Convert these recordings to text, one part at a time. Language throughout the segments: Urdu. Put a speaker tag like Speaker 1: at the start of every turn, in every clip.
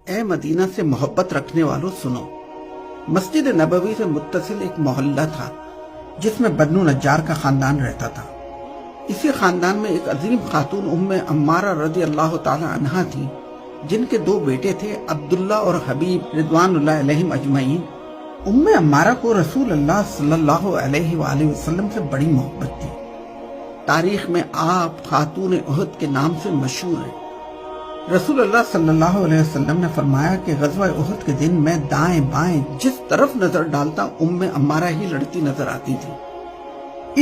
Speaker 1: اے مدینہ سے محبت رکھنے والوں سنو، مسجد نبوی سے متصل ایک محلہ تھا جس میں بنو نجار کا خاندان رہتا تھا۔ اسی خاندان میں ایک عظیم خاتون ام عمارہ رضی اللہ تعالی عنہا تھی، جن کے 2 بیٹے تھے، عبداللہ اور حبیب رضوان اللہ علیہم اجمعین۔ ام عمارہ کو رسول اللہ صلی اللہ علیہ وآلہ وسلم سے بڑی محبت تھی۔ تاریخ میں آپ خاتون احد کے نام سے مشہور ہیں۔ رسول اللہ صلی اللہ علیہ وسلم نے فرمایا کہ غزوہ احد کے دن میں دائیں بائیں جس طرف نظر ڈالتا ام عمارہ ہی لڑتی نظر آتی تھی۔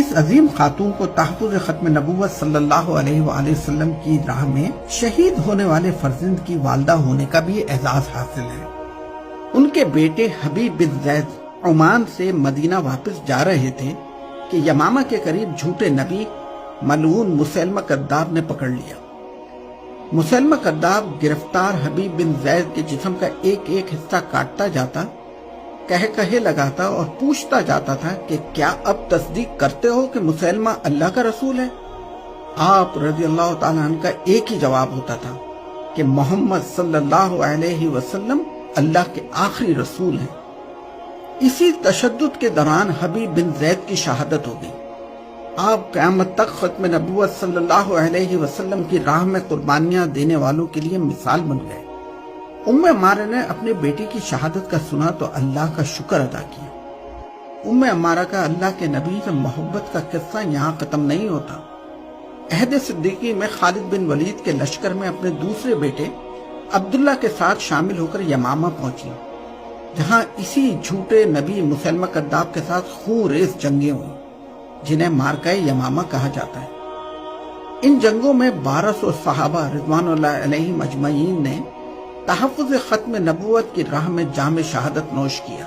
Speaker 1: اس عظیم خاتون کو تحفظ ختم نبوت صلی اللہ علیہ وآلہ وسلم کی راہ میں شہید ہونے والے فرزند کی والدہ ہونے کا بھی اعزاز حاصل ہے۔ ان کے بیٹے حبیب بن زید عمان سے مدینہ واپس جا رہے تھے کہ یمامہ کے قریب جھوٹے نبی ملعون مسیلمہ کذاب نے پکڑ لیا۔ مسیلمہ کذاب گرفتار حبیب بن زید کے جسم کا ایک ایک حصہ کاٹتا جاتا، کہے لگاتا اور پوچھتا جاتا تھا کہ کیا اب تصدیق کرتے ہو کہ مسیلمہ اللہ کا رسول ہے؟ آپ رضی اللہ تعالیٰ عنہ کا ایک ہی جواب ہوتا تھا کہ محمد صلی اللہ علیہ وسلم اللہ کے آخری رسول ہیں۔ اسی تشدد کے دوران حبیب بن زید کی شہادت ہو گئی۔ آپ قیامت تک ختم نبوت صلی اللہ علیہ وسلم کی راہ میں قربانیاں دینے والوں کے لیے مثال بن گئے۔ ام عمارہ نے اپنے بیٹی کی شہادت کا سنا تو اللہ کا شکر ادا کیا۔ ام عمارہ کا اللہ کے نبی سے محبت کا قصہ یہاں ختم نہیں ہوتا۔ عہد صدیقی میں خالد بن ولید کے لشکر میں اپنے دوسرے بیٹے عبداللہ کے ساتھ شامل ہو کر یمامہ پہنچی، جہاں اسی جھوٹے نبی مسیلمہ کذاب کے ساتھ خون ریز جنگیں ہوئیں، جنہیں مارکہ یمامہ کہا جاتا ہے۔ ان جنگوں میں 1200 صحابہ رضوان اللہ علیہم اجمعین نے تحفظ ختم نبوت کی راہ میں جام شہادت نوش کیا۔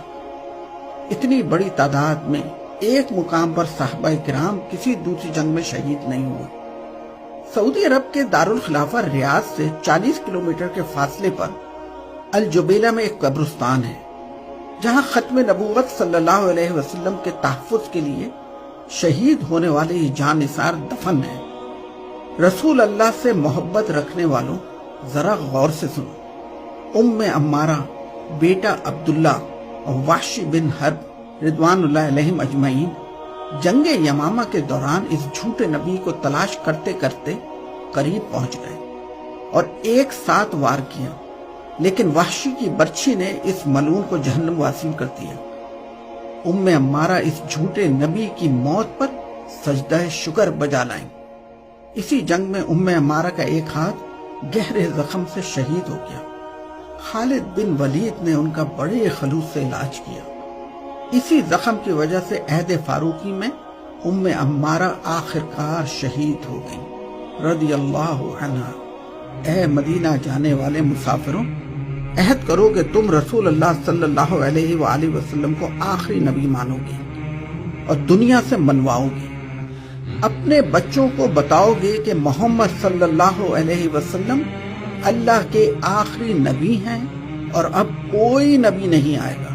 Speaker 1: اتنی بڑی تعداد میں ایک مقام پر صحابہ کرام کسی دوسری جنگ میں شہید نہیں ہوئے۔ سعودی عرب کے دارالخلافہ ریاض سے 40 کلومیٹر کے فاصلے پر الجبیلہ میں ایک قبرستان ہے، جہاں ختم نبوت صلی اللہ علیہ وسلم کے تحفظ کے لیے شہید ہونے والے یہ جان نثار دفن ہیں۔ رسول اللہ سے محبت رکھنے والوں ذرا غور سے سنو۔ ام عمارہ، بیٹا عبداللہ اور وحشی بن حرب رضوان اللہ علیہم اجمعین جنگ یمامہ کے دوران اس جھوٹے نبی کو تلاش کرتے کرتے قریب پہنچ گئے اور ایک ساتھ وار کیا، لیکن وحشی کی برچھی نے اس ملعون کو جہنم واصل کر دیا۔ ام عمارہ اس جھوٹے نبی کی موت پر سجدہ شکر بجا لائیں۔ اسی جنگ میں ام عمارہ کا ایک ہاتھ گہرے زخم سے شہید ہو گیا۔ خالد بن ولید نے ان کا بڑے خلوص سے علاج کیا۔ اسی زخم کی وجہ سے عہد فاروقی میں ام عمارہ آخرکار شہید ہو گئیں رضی اللہ عنہا۔ اے مدینہ جانے والے مسافروں، عہد کرو کہ تم رسول اللہ صلی اللہ علیہ وآلہ وسلم کو آخری نبی مانو گے اور دنیا سے منواؤ گے۔ اپنے بچوں کو بتاؤ گے کہ محمد صلی اللہ علیہ وسلم اللہ کے آخری نبی ہیں اور اب کوئی نبی نہیں آئے گا۔